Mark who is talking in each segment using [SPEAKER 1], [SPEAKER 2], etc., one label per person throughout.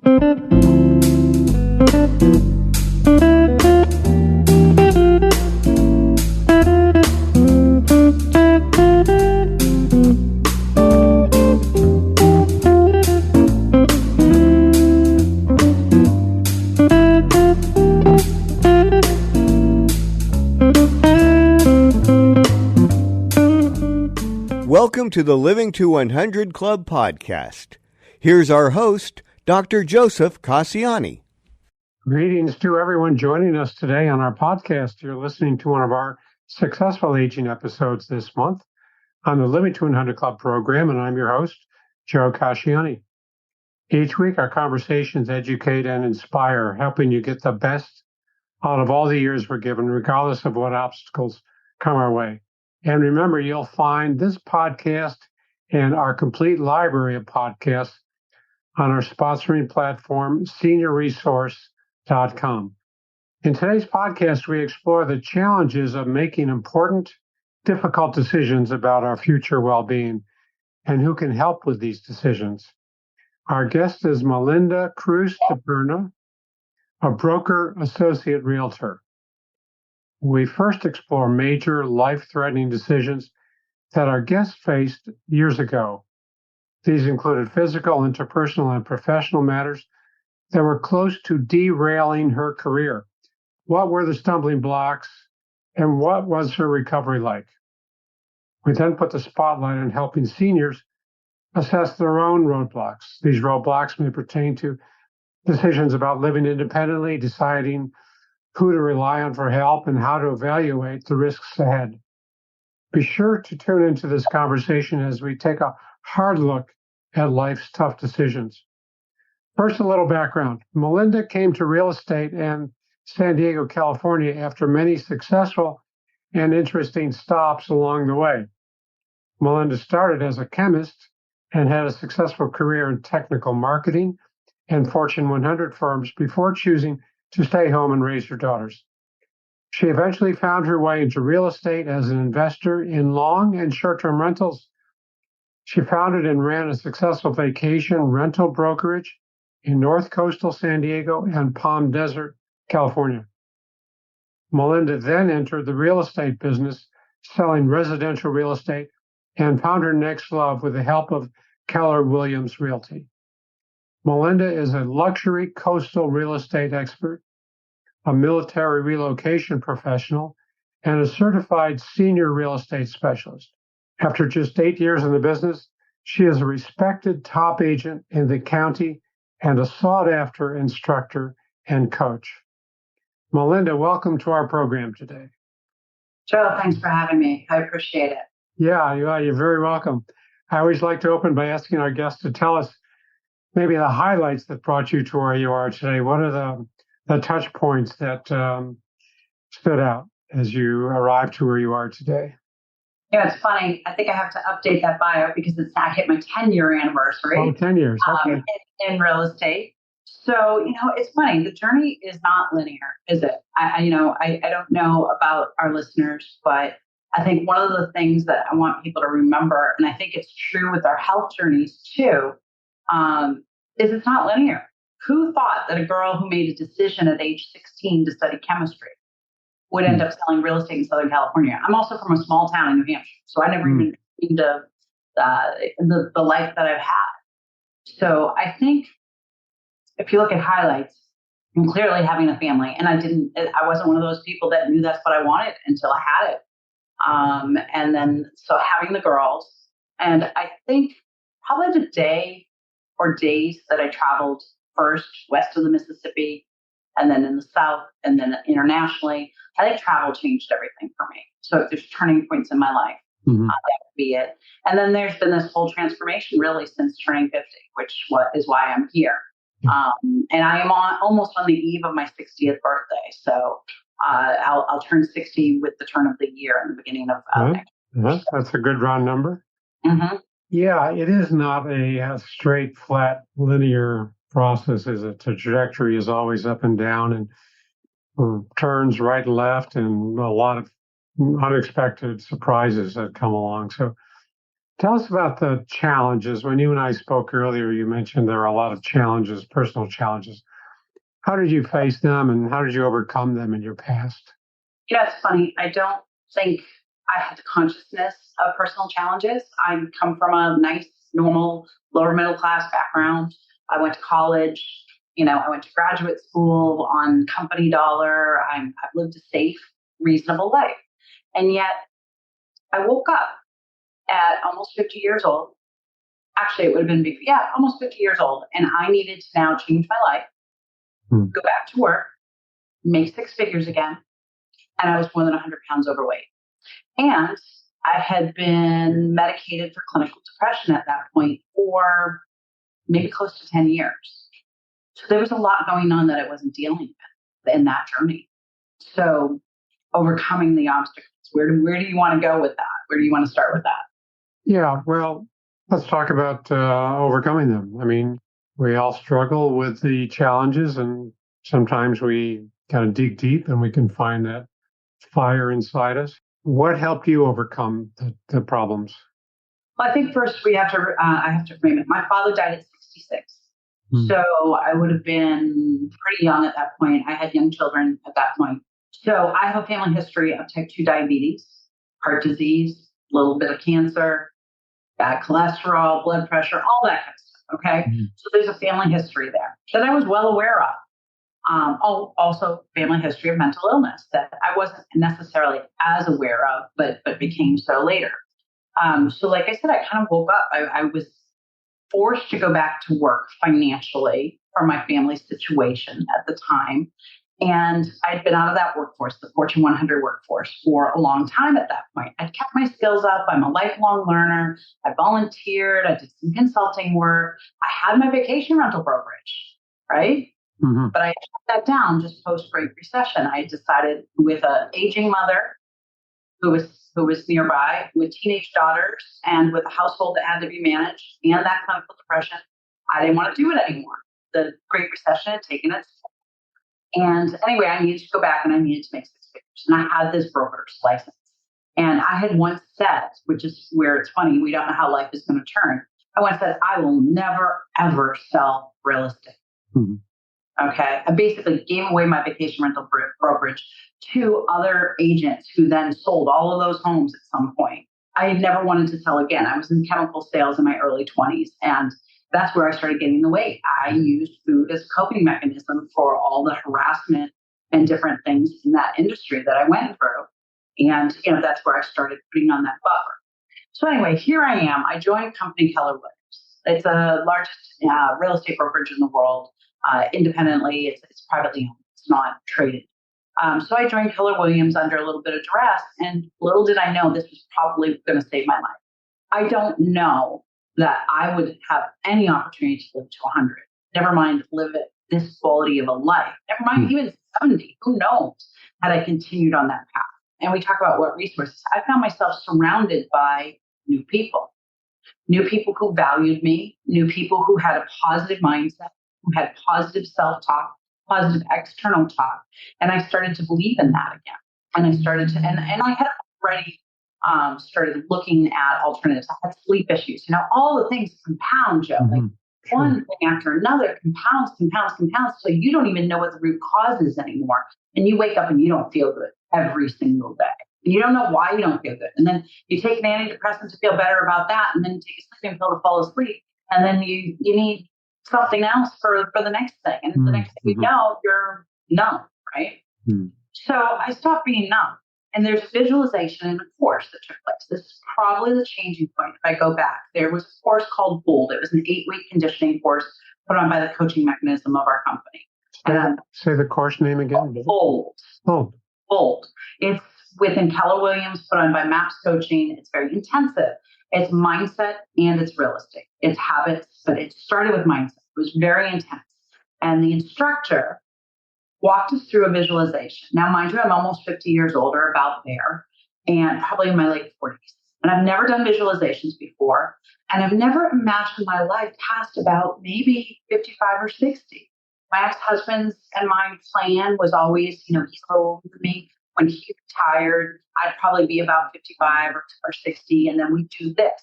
[SPEAKER 1] Welcome to the Living to 100 Club podcast. Here's our host, Dr. Joseph Cassiani.
[SPEAKER 2] Greetings to everyone joining us today on our podcast. You're listening to one of our successful aging episodes this month on the Living to 100 Club program, and I'm your host, Joe Cassiani. Each week, our conversations educate and inspire, helping you get the best out of all the years we're given, regardless of what obstacles come our way. And remember, you'll find this podcast and our complete library of podcasts on our sponsoring platform, seniorresource.com. In today's podcast, we explore the challenges of making important, difficult decisions about our future well-being and who can help with these decisions. Our guest is Melinda Cruz DePerna, a broker associate realtor. We first explore major life-threatening decisions that our guest faced years ago. These included physical, interpersonal, and professional matters that were close to derailing her career. What were the stumbling blocks, and what was her recovery like? We then put the spotlight on helping seniors assess their own roadblocks. These roadblocks may pertain to decisions about living independently, deciding who to rely on for help, and how to evaluate the risks ahead. Be sure to tune into this conversation as we take a hard look at life's tough decisions. First, a little background. Melinda came to real estate in San Diego, California after many successful and interesting stops along the way. Melinda started as a chemist and had a successful career in technical marketing and Fortune 100 firms before choosing to stay home and raise her daughters. She eventually found her way into real estate as an investor in long and short-term rentals. She founded and ran a successful vacation rental brokerage in North Coastal San Diego and Palm Desert, California. Melinda then entered the real estate business, selling residential real estate, and found her next love with the help of Keller Williams Realty. Melinda is a luxury coastal real estate expert, a military relocation professional, and a certified senior real estate specialist. After just 8 years in the business, she is a respected top agent in the county and a sought-after instructor and coach. Melinda, welcome to our program today.
[SPEAKER 3] Joe, thanks for having me. I appreciate it.
[SPEAKER 2] Yeah, you're very welcome. I always like to open by asking our guests to tell us maybe the highlights that brought you to where you are today. What are the touch points that stood out as you arrived to where you are today?
[SPEAKER 3] Yeah, it's funny. I think I have to update that bio because I hit my 10-year anniversary.
[SPEAKER 2] Oh, 10 years. Okay.
[SPEAKER 3] In real estate. So, it's funny. The journey is not linear, is it? I don't know about our listeners, but I think one of the things that I want people to remember, and I think it's true with our health journeys too, is it's not linear. Who thought that a girl who made a decision at age 16 to study chemistry would end up selling real estate in Southern California? I'm also from a small town in New Hampshire, so I never even dreamed of the life that I've had. So I think if you look at highlights, I'm clearly having a family, and I wasn't one of those people that knew that's what I wanted until I had it. And then, so having the girls, and I think probably the day or days that I traveled first west of the Mississippi, and then in the South, and then internationally, I think travel changed everything for me. So if there's turning points in my life, that would be it. And then there's been this whole transformation really since turning 50, which is why I'm here. And I am almost on the eve of my 60th birthday. So I'll turn 60 with the turn of the year in the beginning of next year.
[SPEAKER 2] That's a good round number.
[SPEAKER 3] Mm-hmm.
[SPEAKER 2] Yeah, it is not a straight, flat, linear process, is it? The trajectory is always up and down and turns right and left and a lot of unexpected surprises that come along. So Tell us about the challenges. When you and I spoke earlier, you mentioned there are a lot of challenges, personal challenges. How did you face them and how did you overcome them in your past?
[SPEAKER 3] It's funny. I don't think I had the consciousness of personal challenges. I come from a nice, normal, lower middle class background. I went to college. I went to graduate school on company dollar. I've lived a safe, reasonable life. And yet I woke up at almost 50 years old. Actually, it would have been, almost 50 years old. And I needed to now change my life, go back to work, make six figures again. And I was more than 100 pounds overweight. And I had been medicated for clinical depression at that point for maybe close to 10 years. So there was a lot going on that I wasn't dealing with in that journey. So overcoming the obstacles, where do you want to go with that? Where do you want to start with that?
[SPEAKER 2] Yeah, well, let's talk about overcoming them. I mean, we all struggle with the challenges, and sometimes we kind of dig deep and we can find that fire inside us. What helped you overcome the problems?
[SPEAKER 3] Well, I think first I have to frame it. My father died at 66. So I would have been pretty young at that point. I had young children at that point. So I have a family history of type 2 diabetes, heart disease, a little bit of cancer, bad cholesterol, blood pressure, all that kind of stuff. Okay. So there's a family history there that I was well aware of. Also family history of mental illness that I wasn't necessarily as aware of, but became so later. So like I said, I kind of woke up. I was forced to go back to work financially for my family situation at the time. And I'd been out of that workforce, the Fortune 100 workforce, for a long time at that point. I'd kept my skills up. I'm a lifelong learner. I volunteered. I did some consulting work. I had my vacation rental brokerage, right? But I shut that down just post-Great Recession. I decided with an aging mother who was nearby, with teenage daughters, and with a household that had to be managed, and that clinical depression, I didn't want to do it anymore. The Great Recession had taken its toll. And anyway, I needed to go back and I needed to make six figures. And I had this broker's license. And I had once said, which is where it's funny, we don't know how life is going to turn. I once said, I will never, ever sell real estate. Okay. I basically gave away my vacation rental brokerage to other agents who then sold all of those homes at some point. I had never wanted to sell again. I was in chemical sales in my early 20s, and that's where I started gaining the weight. I used food as a coping mechanism for all the harassment and different things in that industry that I went through. And, that's where I started putting on that buffer. So anyway, here I am. I joined a company, Keller Williams. It's the largest real estate brokerage in the world. Independently, it's privately owned. It's not traded. So I joined Keller Williams under a little bit of duress, and little did I know this was probably going to save my life. I don't know that I would have any opportunity to live to 100. Never mind live at this quality of a life. Never mind even 70. Who knows? Had I continued on that path. And we talk about what resources. I found myself surrounded by new people who valued me, new people who had a positive mindset, who had positive self-talk, positive external talk. And I started to believe in that again. And I started to, and I had already started looking at alternatives. I had sleep issues, all the things compound, Joe. Like one thing after another compounds. So you don't even know what the root cause is anymore. And you wake up and you don't feel good every single day. And you don't know why you don't feel good. And then you take an antidepressant to feel better about that. And then you take a sleeping pill to fall asleep. And then you need something else for the next thing. And the next thing you know, you're numb, right? So I stopped being numb. And there's visualization in a course that took place. This is probably the changing point if I go back. There was a course called BOLD. It was an 8-week conditioning course put on by the coaching mechanism of our company.
[SPEAKER 2] Say the course name again.
[SPEAKER 3] BOLD. BOLD. It's within Keller Williams, put on by MAPS Coaching. It's very intensive. It's mindset and it's real estate. It's habits, but it started with mindset. It was very intense. And the instructor walked us through a visualization. Now, mind you, I'm almost 50 years old or about there, and probably in my late 40s. And I've never done visualizations before. And I've never imagined my life past about maybe 55 or 60. My ex-husband's and my plan was always, he's older than me. When he retired, I'd probably be about 55 or 60, and then we'd do this.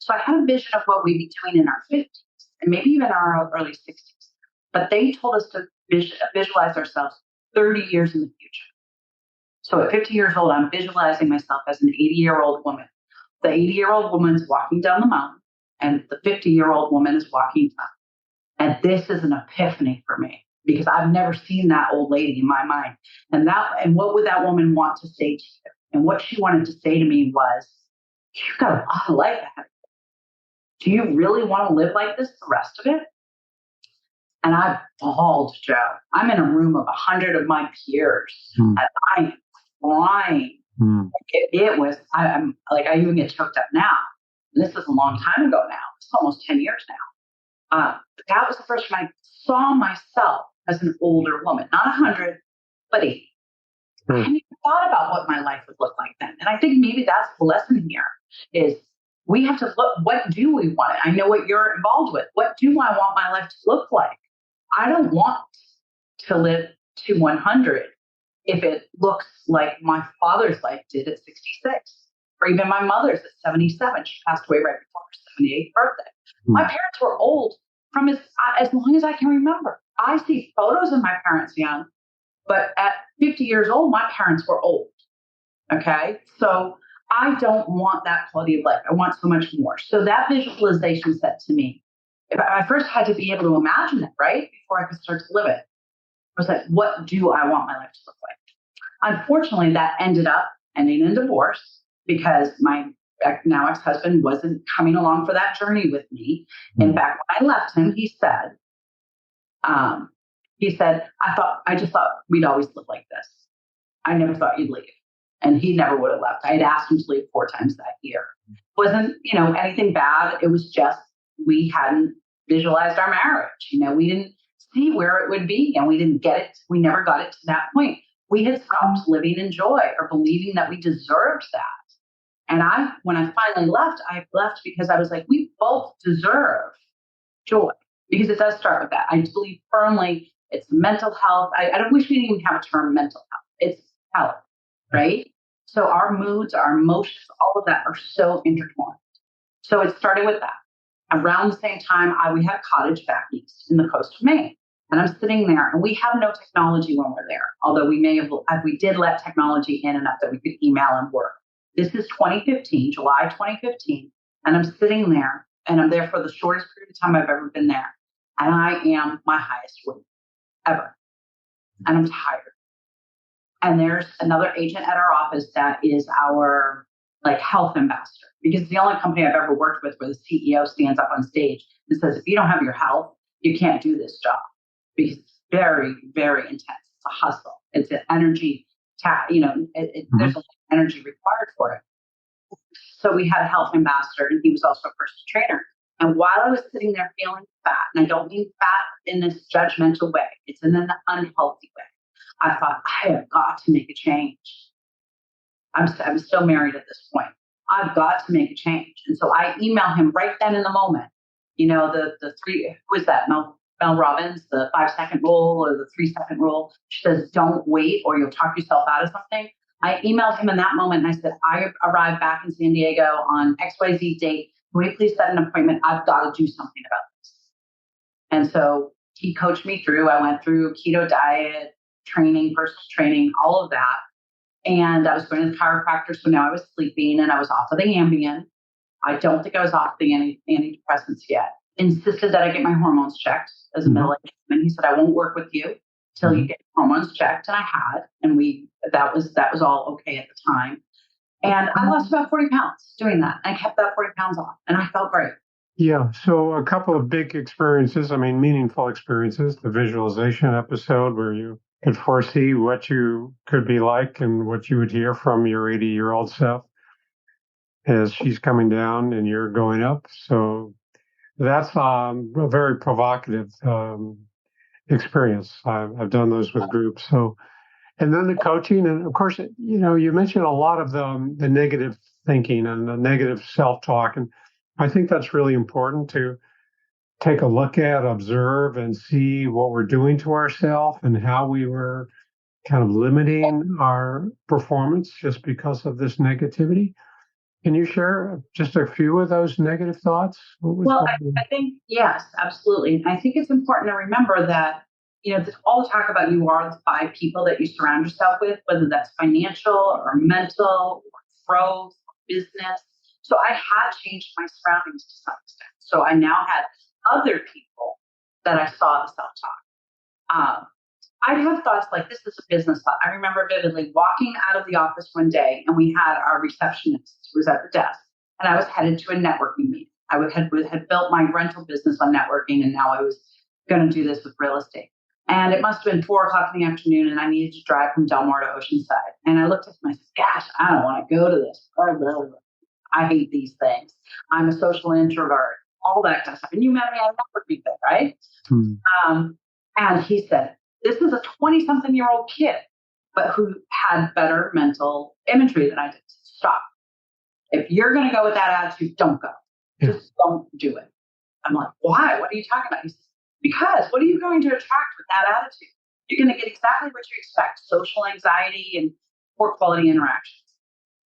[SPEAKER 3] So I had a vision of what we'd be doing in our 50s and maybe even our early 60s. But they told us to visualize ourselves 30 years in the future. So at 50 years old, I'm visualizing myself as an 80-year-old woman. The 80-year-old woman's walking down the mountain, and the 50-year-old woman is walking down. And this is an epiphany for me because I've never seen that old lady in my mind. And what would that woman want to say to you? And what she wanted to say to me was, you've got a lot of life ahead of you. Do you really want to live like this the rest of it? And I bawled, Joe. I'm in a room of 100 of my peers, and I'm crying. It was, I'm like, I even get choked up now. And this is a long time ago now. It's almost 10 years now. That was the first time I saw myself as an older woman, not 100, but 80. I hadn't even thought about what my life would look like then. And I think maybe that's the lesson here is we have to look, what do we want? I know what you're involved with. What do I want my life to look like? I don't want to live to 100 if it looks like my father's life did at 66, or even my mother's at 77. She passed away right before her 78th birthday. My parents were old from as long as I can remember. I see photos of my parents young, but at 50 years old, my parents were old. Okay. So I don't want that quality of life. I want so much more. So that visualization said to me, if I first had to be able to imagine it, right? Before I could start to live it. I was like, what do I want my life to look like? Unfortunately, that ended up ending in divorce because my now ex-husband wasn't coming along for that journey with me. In fact, when I left him, he said, I just thought we'd always live like this. I never thought you'd leave. And he never would have left. I had asked him to leave 4 times that year. It wasn't, anything bad. It was just, we hadn't visualized our marriage. We didn't see where it would be and we didn't get it. We never got it to that point. We had stopped living in joy or believing that we deserved that. And when I finally left, I left because I was like, we both deserve joy because it does start with that. I believe firmly it's mental health. I don't wish we didn't even have a term mental health. It's health, right? So our moods, our emotions, all of that are so intertwined. So it started with that. Around the same time, we had a cottage back east in the coast of Maine. And I'm sitting there, and we have no technology when we're there, although we did let technology in enough that we could email and work. This is 2015, July 2015, and I'm sitting there, and I'm there for the shortest period of time I've ever been there. And I am my highest weight ever. And I'm tired. And there's another agent at our office that is our health ambassador, because it's the only company I've ever worked with where the CEO stands up on stage and says, if you don't have your health, you can't do this job, because it's very, very intense. It's a hustle. It's an energy, there's a lot of energy required for it. So we had a health ambassador, and he was also a personal trainer. And while I was sitting there feeling fat, and I don't mean fat in this judgmental way, it's in an unhealthy way, I thought, I have got to make a change. I'm still married at this point. I've got to make a change. And so I email him right then in the moment. The 3, who is that? Mel Robbins, the 5-second rule or the 3-second rule. She says, don't wait or you'll talk yourself out of something. I emailed him in that moment and I said, I arrived back in San Diego on XYZ date. Can we please set an appointment? I've got to do something about this. And so he coached me through. I went through keto diet, training, personal training, all of that. And I was going to the chiropractor, so now I was sleeping and I was off of the Ambien. I don't think I was off the antidepressants yet. Insisted that I get my hormones checked as a middle-aged woman. He said, I won't work with you till you get hormones checked. And I had, and that was all okay at the time. And I lost about 40 pounds doing that. I kept that 40 pounds off and I felt great.
[SPEAKER 2] Yeah. So a couple of big experiences, meaningful experiences, the visualization episode where you could foresee what you could be like and what you would hear from your 80-year-old self as she's coming down and you're going up. So that's a very provocative experience. I've done those with groups. So, and then the coaching, and of course, you mentioned a lot of the negative thinking and the negative self-talk, and I think that's really important to take a look at, observe, and see what we're doing to ourselves and how we were kind of limiting our performance just because of this negativity. Can you share just a few of those negative thoughts? What was
[SPEAKER 3] Well,
[SPEAKER 2] going on?
[SPEAKER 3] I think, yes, absolutely. And I think it's important to remember that, all the talk about you are the five people that you surround yourself with, whether that's financial or mental or growth, business. So I had changed my surroundings to some extent. So I now had other people that I saw the self-talk. I'd have thoughts like, this is a business thought. I remember vividly walking out of the office one day and we had our receptionist who was at the desk and I was headed to a networking meeting. I had built my rental business on networking and now I was going to do this with real estate. And it must have been 4 o'clock in the afternoon and I needed to drive from Del Mar to Oceanside. And I looked at him and I said, gosh, I don't want to go to this. I hate these things. I'm a social introvert, all that kind of stuff. And you met me at a networking thing, right?
[SPEAKER 2] Hmm.
[SPEAKER 3] And he said, this is a 20-something-year-old kid, but who had better mental imagery than I did. Stop. If you're going to go with that attitude, don't go.
[SPEAKER 2] Yeah.
[SPEAKER 3] Just don't do it. I'm like, why? What are you talking about? He says, because what are you going to attract with that attitude? You're going to get exactly what you expect, social anxiety and poor quality interactions.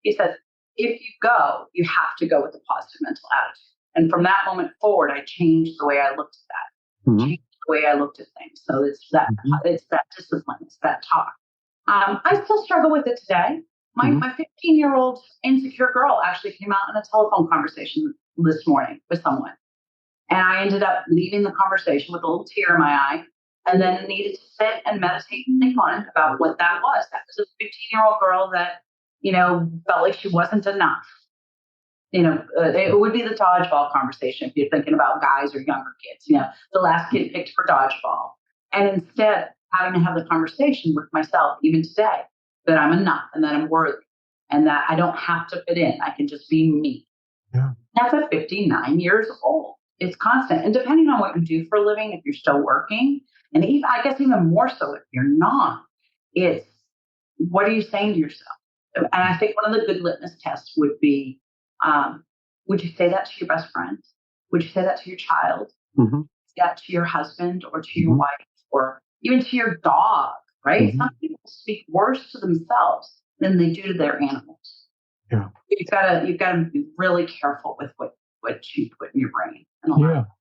[SPEAKER 3] He said, if you go, you have to go with a positive mental attitude. And from that moment forward, I changed the way I looked at that.
[SPEAKER 2] Mm-hmm.
[SPEAKER 3] Changed the way I looked at things. So it's that discipline, it's that talk. I still struggle with it today. My 15-year-old insecure girl actually came out in a telephone conversation this morning with someone. And I ended up leaving the conversation with a little tear in my eye and then needed to sit and meditate and think on it about what that was. That was a 15-year-old girl that, felt like she wasn't enough. It would be the dodgeball conversation if you're thinking about guys or younger kids. The last kid picked for dodgeball. And instead, having to have the conversation with myself, even today, that I'm enough and that I'm worthy and that I don't have to fit in. I can just be me.
[SPEAKER 2] Yeah.
[SPEAKER 3] That's at 59 years old. It's constant. And depending on what you do for a living, if you're still working, and even, I guess even more so if you're not, it's what are you saying to yourself? And I think one of the good litmus tests would be, would you say that to your best friend? Would you say that to your child?
[SPEAKER 2] Mm-hmm.
[SPEAKER 3] Say that to your husband or to your wife or even to your dog, right?
[SPEAKER 2] Mm-hmm.
[SPEAKER 3] Some people speak worse to themselves than they do to their animals.
[SPEAKER 2] Yeah.
[SPEAKER 3] You've got to be really careful with what you put in your brain.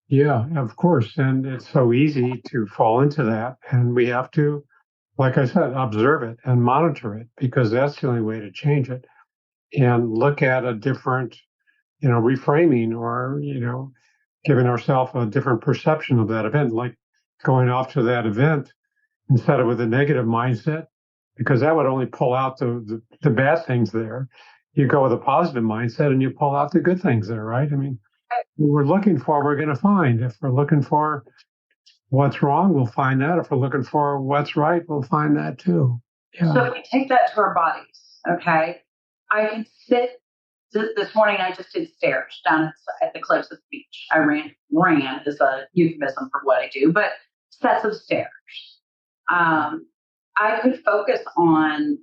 [SPEAKER 2] Yeah, of course. And it's so easy to fall into that. And we have to, like I said, observe it and monitor it because that's the only way to change it and look at a different, reframing or, giving ourselves a different perception of that event, like going off to that event instead of with a negative mindset, because that would only pull out the bad things there. You go with a positive mindset and you pull out the good things there, right? I mean, what we're looking for, we're going to find. If we're looking for what's wrong, we'll find that. If we're looking for what's right, we'll find that too. Yeah.
[SPEAKER 3] So if we take that to our bodies, okay, I can sit. This morning, I just did stairs down at the cliffs of the beach. I ran is a euphemism for what I do, but sets of stairs. I could focus on,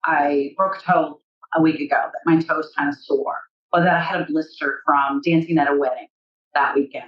[SPEAKER 3] I broke a toe a week ago that my toe's kind of sore, or that I had a blister from dancing at a wedding that weekend,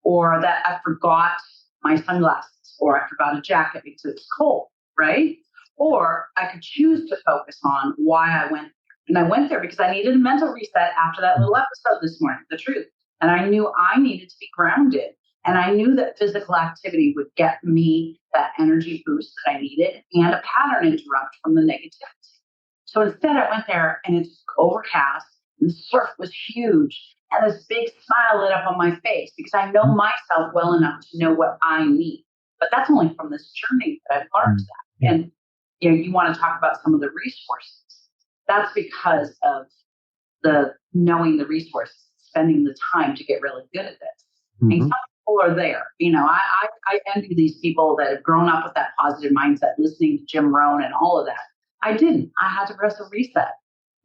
[SPEAKER 3] or that I forgot my sunglasses, or I forgot a jacket because it's cold, right? Or I could choose to focus on why I went there. And I went there because I needed a mental reset after that little episode this morning, the truth. And I knew I needed to be grounded. And I knew that physical activity would get me that energy boost that I needed and a pattern interrupt from the negativity. So instead, I went there and it's overcast and the surf was huge. And this big smile lit up on my face because I know myself well enough to know what I need. But that's only from this journey that I've learned that. And you want to talk about some of the resources. That's because of the knowing the resources, spending the time to get really good at this. Mm-hmm. And some people are there. I envy these people that have grown up with that positive mindset, listening to Jim Rohn and all of that. I didn't. I had to press a reset.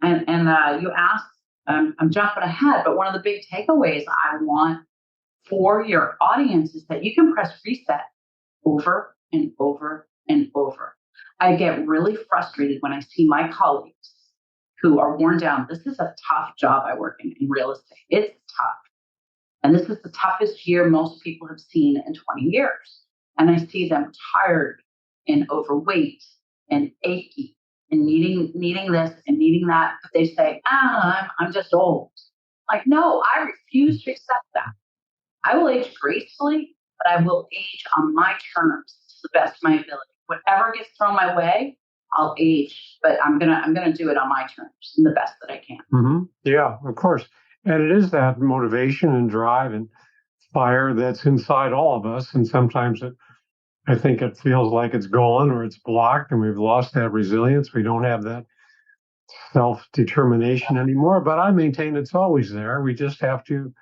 [SPEAKER 3] And you asked, I'm jumping ahead, but one of the big takeaways I want for your audience is that you can press reset over and over and over. I get really frustrated when I see my colleagues who are worn down. This is a tough job I work in real estate. It's tough. And this is the toughest year most people have seen in 20 years. And I see them tired and overweight and achy and needing this and needing that, but they say, I'm just old. Like, no, I refuse to accept that. I will age gracefully, but I will age on my terms to the best of my ability. Whatever gets thrown my way, I'll age, but I'm gonna do it on my terms and the best that I can.
[SPEAKER 2] Mm-hmm. Yeah, of course. And it is that motivation and drive and fire that's inside all of us. And sometimes I think it feels like it's gone or it's blocked and we've lost that resilience. We don't have that self-determination anymore, but I maintain it's always there. We just have to,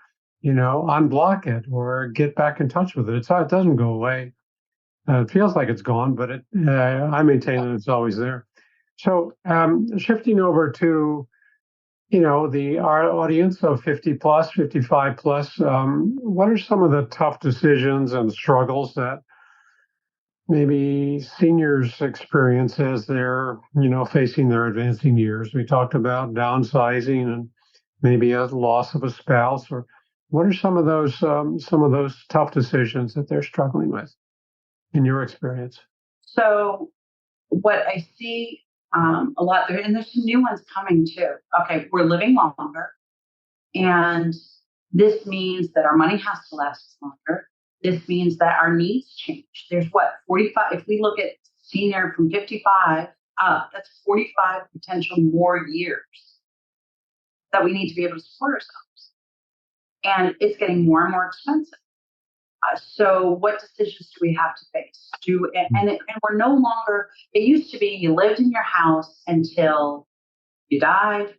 [SPEAKER 2] unblock it or get back in touch with it. It doesn't go away. It feels like it's gone, but I maintain that it's always there. So shifting over to, our audience of 50 plus, 55 plus, what are some of the tough decisions and struggles that maybe seniors experience as they're, facing their advancing years? We talked about downsizing and maybe a loss of a spouse, or what are some of those tough decisions that they're struggling with in your experience?
[SPEAKER 3] So what I see a lot there, and there's some new ones coming too. Okay, we're living longer, and this means that our money has to last longer. This means that our needs change. There's 45, if we look at senior from 55 up, that's 45 potential more years that we need to be able to support ourselves. And it's getting more and more expensive. So what decisions do we have to face? And we're no longer, it used to be you lived in your house until you died,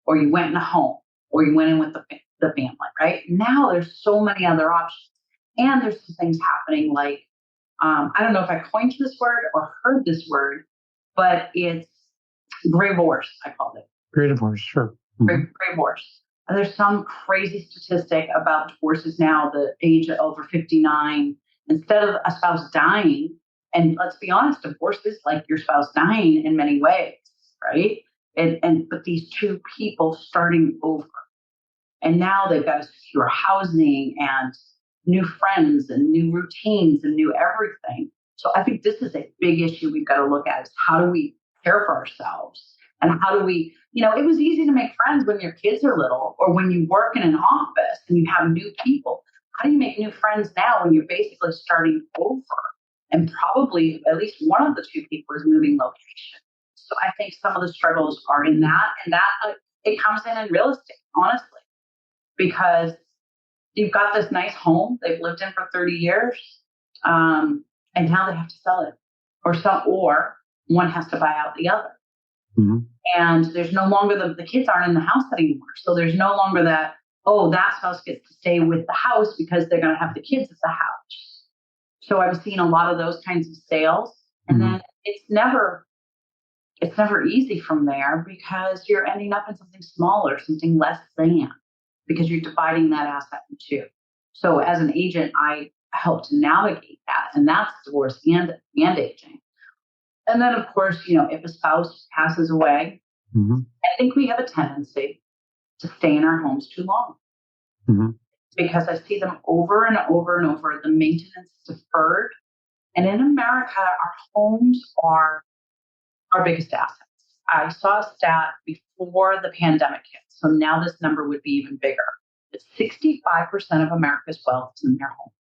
[SPEAKER 3] or you went in a home, or you went in with the family, right? Now there's so many other options. And there's some things happening like, I don't know if I coined this word or heard this word, but it's gray divorce, I called it.
[SPEAKER 2] Gray divorce, sure. Mm-hmm.
[SPEAKER 3] Gray divorce. And there's some crazy statistic about divorces now, the age of over 59, instead of a spouse dying, and let's be honest, divorce is like your spouse dying in many ways, right? But these two people starting over. And now they've got to secure housing and new friends and new routines and new everything. So I think this is a big issue we've got to look at, is how do we care for ourselves? And how do we, it was easy to make friends when your kids are little or when you work in an office and you have new people. How do you make new friends now when you're basically starting over? And probably at least one of the two people is moving location. So I think some of the struggles are in that, and that it comes in real estate, honestly, because you've got this nice home they've lived in for 30 years, and now they have to sell it, or one has to buy out the other.
[SPEAKER 2] Mm-hmm.
[SPEAKER 3] And there's no longer the kids aren't in the house anymore. So there's no longer that, that spouse gets to stay with the house because they're going to have the kids at the house. So I've seen a lot of those kinds of sales. And
[SPEAKER 2] mm-hmm.
[SPEAKER 3] then it's never easy from there because you're ending up in something smaller, something less than, because you're dividing that asset in two. So as an agent, I help to navigate that, and that's divorce and aging. And then, of course, if a spouse passes away,
[SPEAKER 2] mm-hmm.
[SPEAKER 3] I think we have a tendency to stay in our homes too long,
[SPEAKER 2] mm-hmm.
[SPEAKER 3] because I see them over and over and over. The maintenance deferred. And in America, our homes are our biggest assets. I saw a stat before the pandemic hit. So now this number would be even bigger. It's 65% of America's wealth is in their home.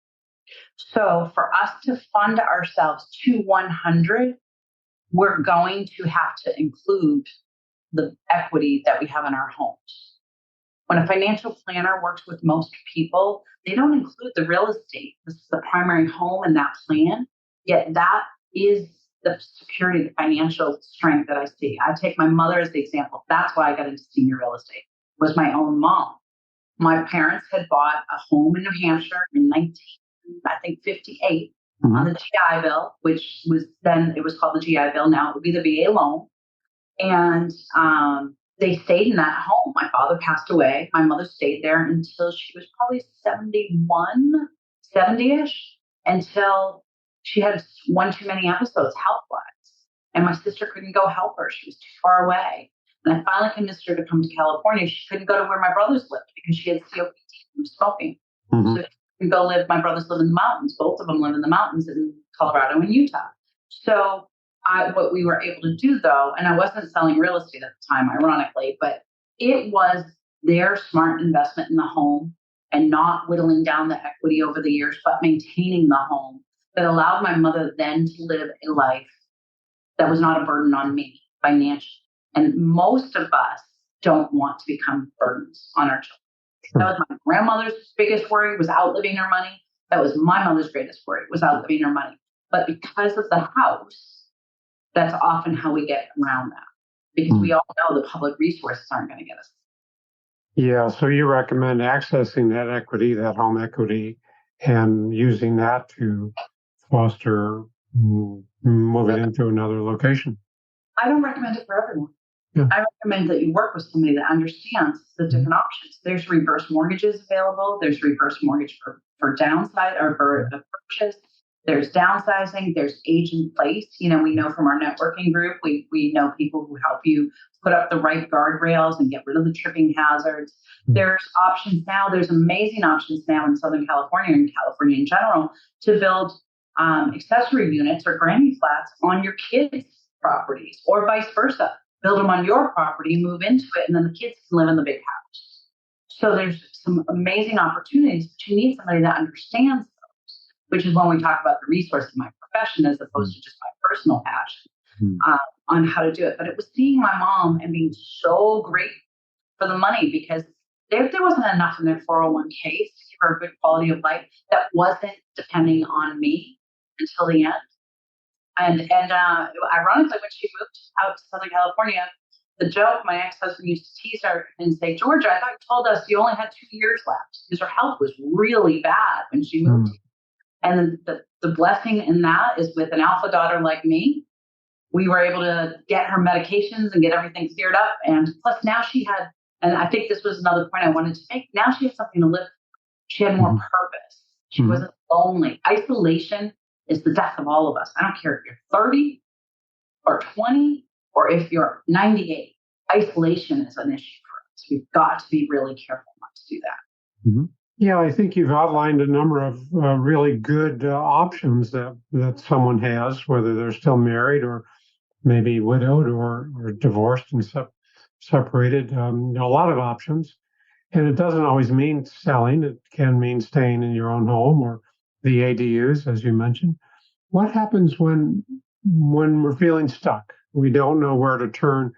[SPEAKER 3] So for us to fund ourselves to 100, we're going to have to include the equity that we have in our homes. When a financial planner works with most people, they don't include the real estate. This is the primary home in that plan. Yet that is the security, the financial strength that I see. I take my mother as the example. That's why I got into senior real estate, was my own mom. My parents had bought a home in New Hampshire in 1958
[SPEAKER 2] mm-hmm.
[SPEAKER 3] on the GI Bill, which was then, it was called the GI Bill. Now it would be the VA loan. And they stayed in that home. My father passed away. My mother stayed there until she was probably 71, 70-ish, until she had one too many episodes health-wise. And my sister couldn't go help her. She was too far away. And I finally convinced her to come to California. She couldn't go to where my brothers lived because she had COPD from smoking.
[SPEAKER 2] Mm-hmm.
[SPEAKER 3] So she couldn't go live. My brothers live in the mountains. Both of them live in the mountains in Colorado and Utah. So what we were able to do though, and I wasn't selling real estate at the time, ironically, but it was their smart investment in the home and not whittling down the equity over the years, but maintaining the home that allowed my mother then to live a life that was not a burden on me financially. And most of us don't want to become burdens on our children.
[SPEAKER 2] Sure.
[SPEAKER 3] That was my grandmother's biggest worry, was outliving her money. That was my mother's greatest worry, was outliving her money. But because of the house, that's often how we get around that. Because we all know the public resources aren't going to get us.
[SPEAKER 2] Yeah, so you recommend accessing that equity, that home equity, and using that to foster moving into another location.
[SPEAKER 3] I don't recommend it for everyone.
[SPEAKER 2] Yeah.
[SPEAKER 3] I recommend that you work with somebody that understands the different options. There's reverse mortgages available. There's reverse mortgage for downside or for a purchase. There's downsizing. There's age in place. We know from our networking group, we know people who help you put up the right guardrails and get rid of the tripping hazards. There's options now. There's amazing options now in Southern California and California in general to build accessory units or granny flats on your kids' properties or vice versa. Build them on your property, move into it, and then the kids can live in the big house. So there's some amazing opportunities, but you need somebody that understands those, which is when we talk about the resource of my profession as opposed to just my personal passion on how to do it. But it was seeing my mom and being so grateful for the money because there wasn't enough in their 401k to give her a good quality of life that wasn't depending on me until the end. And ironically, when she moved out to Southern California, the joke my ex-husband used to tease her and say, Georgia, I thought you told us you only had 2 years left because her health was really bad when she moved. And the blessing in that is with an alpha daughter like me, we were able to get her medications and get everything cleared up. And plus now she had, and I think this was another point I wanted to make, now she had something to live for. She had more purpose. She wasn't lonely. Isolation is the death of all of us. I don't care if you're 30 or 20 or if you're 98. Isolation is an issue for us. We've got to be really careful not to do that.
[SPEAKER 2] Yeah, I think you've outlined a number of really good options that someone has, whether they're still married or maybe widowed or divorced and separated. A lot of options. And it doesn't always mean selling. It can mean staying in your own home or the ADUs, as you mentioned. What happens when we're feeling stuck? We don't know where to turn.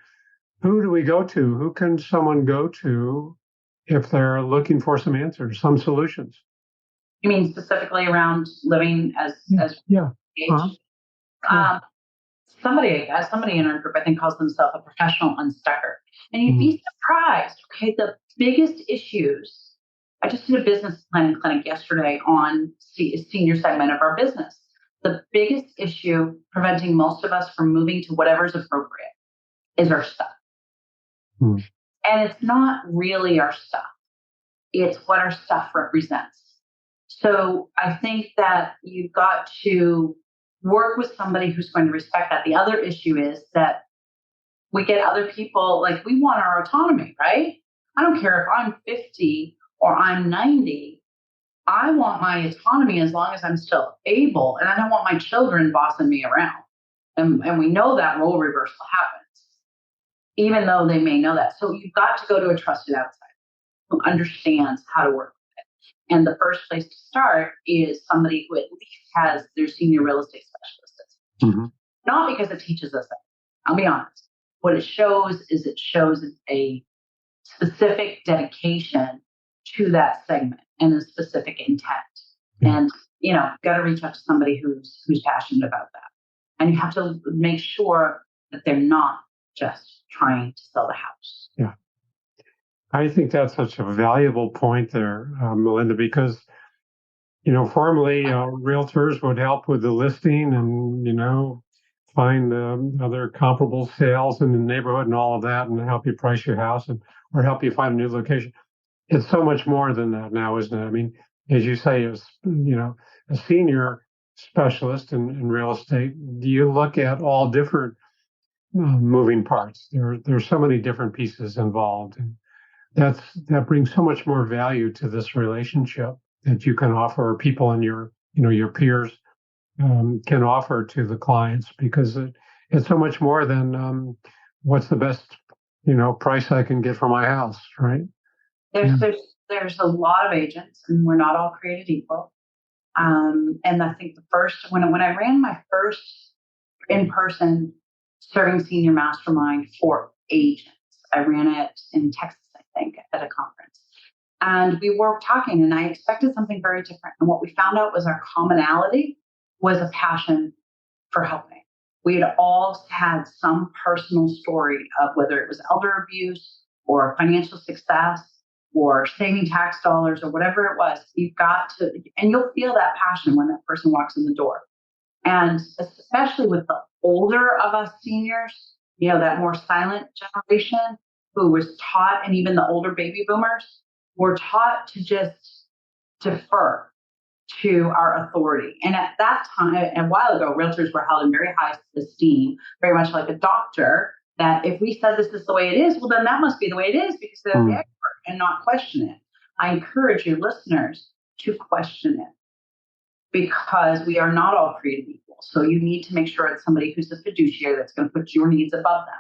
[SPEAKER 2] Who do we go to? Who can someone go to if they're looking for some answers, some solutions?
[SPEAKER 3] You mean specifically around living as
[SPEAKER 2] yeah.
[SPEAKER 3] Somebody in our group, I think, calls themselves a professional unstucker. And you'd be surprised. Okay, the biggest issues. I just did a business planning clinic yesterday on senior segment of our business. The biggest issue preventing most of us from moving to whatever's appropriate is our stuff. And it's not really our stuff. It's what our stuff represents. So I think that you've got to work with somebody who's going to respect that. The other issue is that we get other people, like we want our autonomy, right? I don't care if I'm 50 or I'm 90. I want my autonomy as long as I'm still able, and I don't want my children bossing me around. And we know that role reversal happens, even though they may know that. So you've got to go to a trusted outsider who understands how to work with it. And the first place to start is somebody who at least has their senior real estate specialist. Not because it teaches us that. I'll be honest. What it shows is a specific dedication to that segment and a specific intent. And, got to reach out to somebody who's passionate about that. And you have to make sure that they're not just trying to sell the house.
[SPEAKER 2] Yeah. I think that's such a valuable point there, Melinda, because, formerly realtors would help with the listing and, find other comparable sales in the neighborhood and all of that and help you price your house or help you find a new location. It's so much more than that now, isn't it? I mean, as you say, as a senior specialist in real estate, you look at all different moving parts. There's so many different pieces involved, and that brings so much more value to this relationship that you can offer people in your peers can offer to the clients, because it's so much more than what's the best, price I can get for my house, right?
[SPEAKER 3] There's there's a lot of agents, and we're not all created equal. And I think the first when I ran my first in-person serving senior mastermind for agents, I ran it in Texas, I think, at a conference. And we were talking, and I expected something very different. And what we found out was our commonality was a passion for helping. We had all had some personal story of whether it was elder abuse or financial success or saving tax dollars or whatever it was. You've got to, and you'll feel that passion when that person walks in the door. And especially with the older of us seniors, that more silent generation who was taught, and even the older baby boomers were taught to just defer to our authority. And at that time, and a while ago, realtors were held in very high esteem, very much like a doctor, that if we said this is the way it is, well, then that must be the way it is because they're the expert and not question it. I encourage your listeners to question it because we are not all created equal. So you need to make sure it's somebody who's a fiduciary that's going to put your needs above them.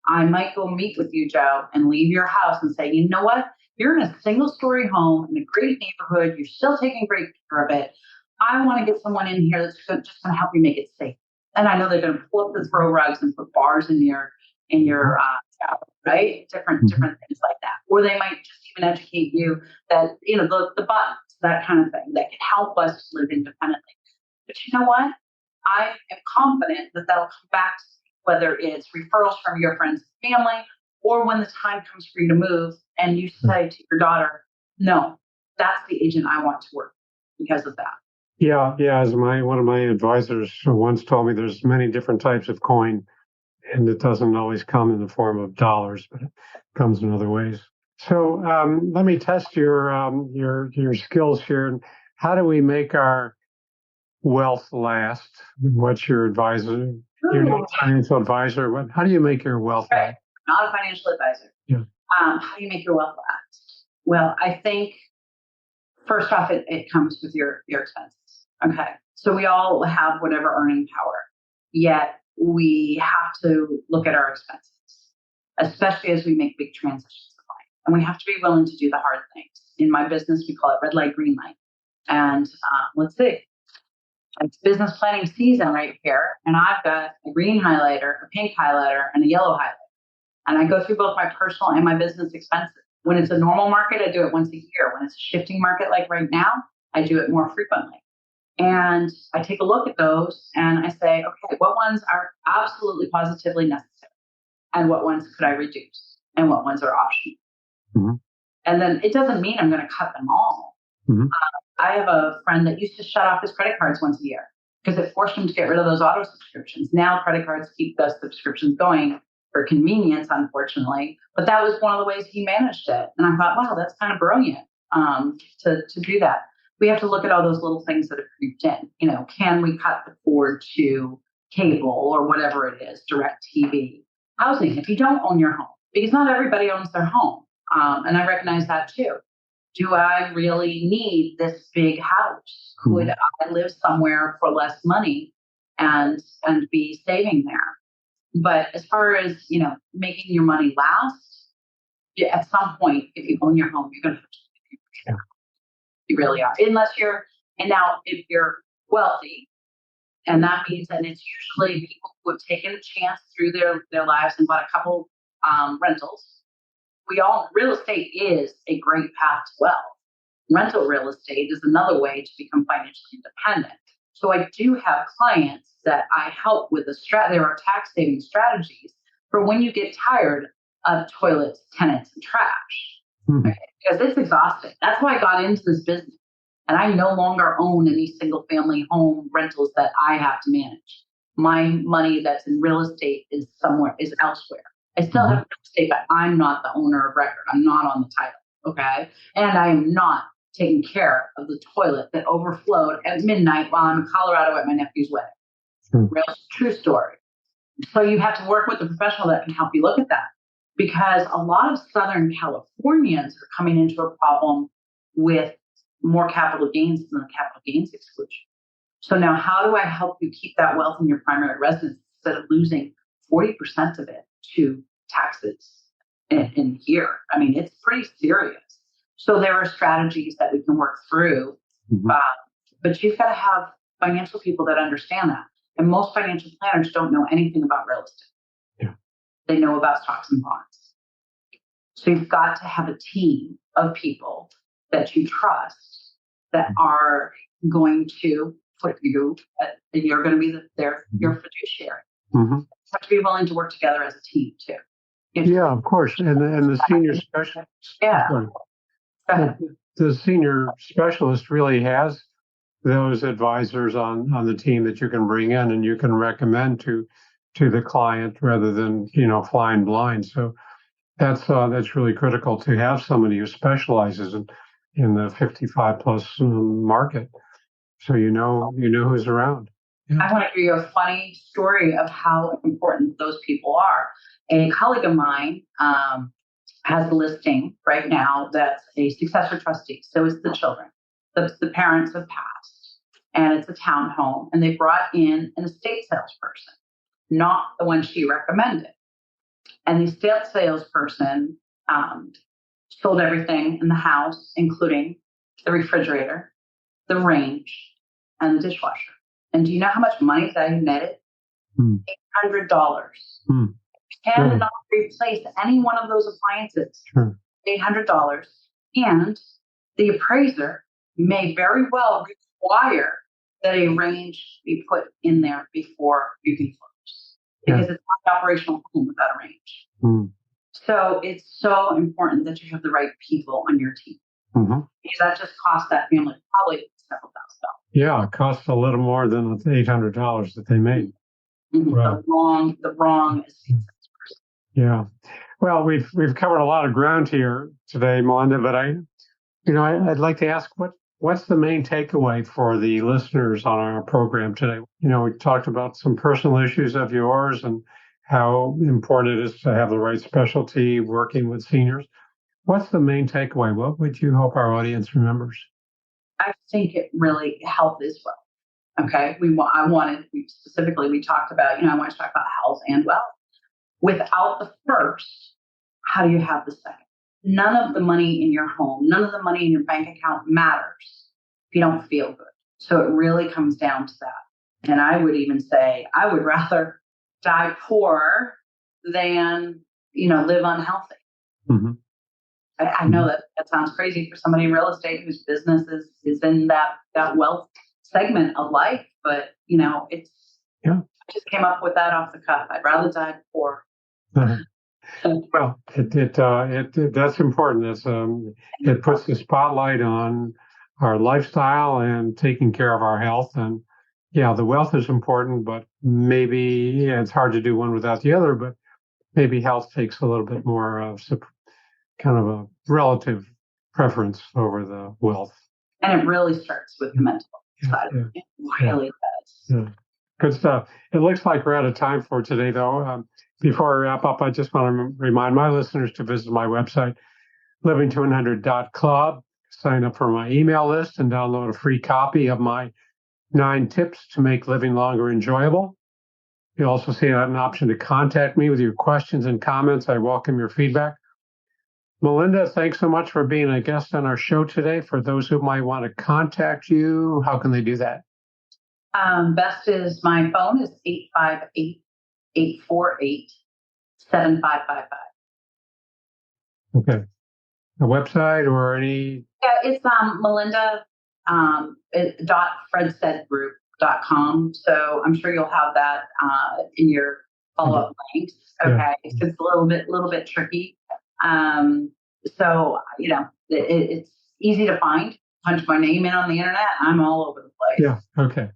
[SPEAKER 3] I might go meet with you, Joe, and leave your house and say, you know what? You're in a single story home in a great neighborhood. You're still taking great care of it. I want to get someone in here that's just going to help you make it safe. And I know they're going to pull up the throw rugs and put bars in your shower, right? Different things like that. Or they might just even educate you that, the buttons, that kind of thing that can help us live independently. But you know what? I am confident that that'll come back to me, whether it's referrals from your friends and family, or when the time comes for you to move and you say to your daughter, no, that's the agent I want to work with because of that.
[SPEAKER 2] Yeah. As one of my advisors once told me, there's many different types of coin, and it doesn't always come in the form of dollars, but it comes in other ways. So let me test your skills here. How do we make our wealth last? What's your advisor? You're not a financial advisor. How do you make your wealth last?
[SPEAKER 3] Not a financial advisor.
[SPEAKER 2] Yeah.
[SPEAKER 3] How do you make your wealth last? Well, I think first off, it comes with your expenses. Okay. So we all have whatever earning power, yet we have to look at our expenses, especially as we make big transitions in life. And we have to be willing to do the hard things. In my business, we call it red light, green light. And let's see. It's business planning season right here. And I've got a green highlighter, a pink highlighter, and a yellow highlighter. And I go through both my personal and my business expenses. When it's a normal market, I do it once a year. When it's a shifting market like right now, I do it more frequently. And I take a look at those and I say, okay, what ones are absolutely positively necessary? And what ones could I reduce? And what ones are optional? Mm-hmm. And then it doesn't mean I'm going to cut them all. Mm-hmm. I have a friend that used to shut off his credit cards once a year because it forced him to get rid of those auto subscriptions. Now credit cards keep those subscriptions going for convenience, unfortunately. But that was one of the ways he managed it. And I thought, wow, that's kind of brilliant to do that. We have to look at all those little things that have creeped in. Can we cut the cord to cable or whatever it is, direct TV? Housing, if you don't own your home, because not everybody owns their home. And I recognize that too. Do I really need this big house? Could I live somewhere for less money and be saving there? But as far as, making your money last, at some point, if you own your home, you're going to have to pay for it. You really are. And now if you're wealthy, and that means that it's usually people who have taken a chance through their lives and bought a couple rentals. Real estate is a great path to wealth. Rental real estate is another way to become financially independent. So I do have clients that I help with there are tax saving strategies for when you get tired of toilets, tenants, and trash. Mm-hmm. Okay? Because it's exhausting. That's why I got into this business. And I no longer own any single family home rentals that I have to manage. My money that's in real estate is elsewhere. I still have real estate, but I'm not the owner of record. I'm not on the title. Okay. And I am not taking care of the toilet that overflowed at midnight while I'm in Colorado at my nephew's wedding. Real true story. So you have to work with a professional that can help you look at that, because a lot of Southern Californians are coming into a problem with more capital gains than the capital gains exclusion. So now how do I help you keep that wealth in your primary residence instead of losing 40% of it to taxes in here. I mean, it's pretty serious. So there are strategies that we can work through, but you've got to have financial people that understand that. And most financial planners don't know anything about real estate.
[SPEAKER 2] Yeah.
[SPEAKER 3] They know about stocks and bonds. So you've got to have a team of people that you trust that are going to put you, and you're going to be your fiduciary. You have to be willing to work together as a team too.
[SPEAKER 2] Yeah, of course. And the senior specialist.
[SPEAKER 3] Yeah.
[SPEAKER 2] The senior specialist really has those advisors on the team that you can bring in and you can recommend to the client rather than, flying blind. So that's really critical to have somebody who specializes in the 55 plus market. So you know who's around. Yeah.
[SPEAKER 3] I want to give you a funny story of how important those people are. A colleague of mine has a listing right now that's a successor trustee. So it's the children. The parents have passed, and it's a townhome, and they brought in an estate salesperson, not the one she recommended. And the estate salesperson sold everything in the house, including the refrigerator, the range, and the dishwasher. And do you know how much money that he netted? $800. Cannot replace any one of those appliances.
[SPEAKER 2] Sure.
[SPEAKER 3] $800. And the appraiser may very well require that a range be put in there before you can close. Because it's not an operational home without a range. So it's so important that you have the right people on your team. Because that just costs that family probably several $1,000s.
[SPEAKER 2] Yeah, it costs a little more than the $800 that they made.
[SPEAKER 3] Right. The wrong estate salesperson.
[SPEAKER 2] Yeah. Well, we've covered a lot of ground here today, Melinda, but I'd like to ask what's the main takeaway for the listeners on our program today? We talked about some personal issues of yours and how important it is to have the right specialty working with seniors. What's the main takeaway? What would you hope our audience remembers?
[SPEAKER 3] I think it really health is wealth. Okay. We talked about, I want to talk about health and wealth. Without the first, how do you have the second? None of the money in your home, none of the money in your bank account matters if you don't feel good. So it really comes down to that. And I would even say I would rather die poor than, live unhealthy. I know that sounds crazy for somebody in real estate whose business is in that wealth segment of life, but I just came up with that off the cuff. I'd rather die poor.
[SPEAKER 2] Well, that's important. It puts the spotlight on our lifestyle and taking care of our health. And the wealth is important, but maybe it's hard to do one without the other. But maybe health takes a little bit more of kind of a relative preference over the wealth.
[SPEAKER 3] And it really starts with the mental side of it. It really does.
[SPEAKER 2] Yeah. Good stuff. It looks like we're out of time for today, though. Before I wrap up, I just want to remind my listeners to visit my website, livingto100.club, sign up for my email list, and download a free copy of my 9 tips to make living longer enjoyable. You'll also see an option to contact me with your questions and comments. I welcome your feedback. Melinda, thanks so much for being a guest on our show today. For those who might want to contact you, how can they do that?
[SPEAKER 3] Best is my phone is 858-848-7555.
[SPEAKER 2] Okay. A website or any?
[SPEAKER 3] Yeah, it's Melinda .fredsaidgroup.com. So I'm sure you'll have that in your follow-up links. Okay, it's a little bit tricky. So it's easy to find. Punch my name in on the internet. I'm all over the place.
[SPEAKER 2] Yeah. Okay.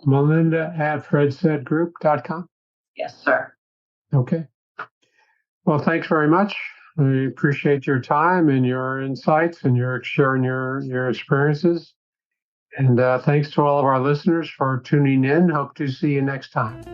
[SPEAKER 2] Melinda @fredsaidgroup.com.
[SPEAKER 3] Yes, sir.
[SPEAKER 2] Okay. Well, thanks very much. I appreciate your time and your insights and your sharing your experiences. And thanks to all of our listeners for tuning in. Hope to see you next time.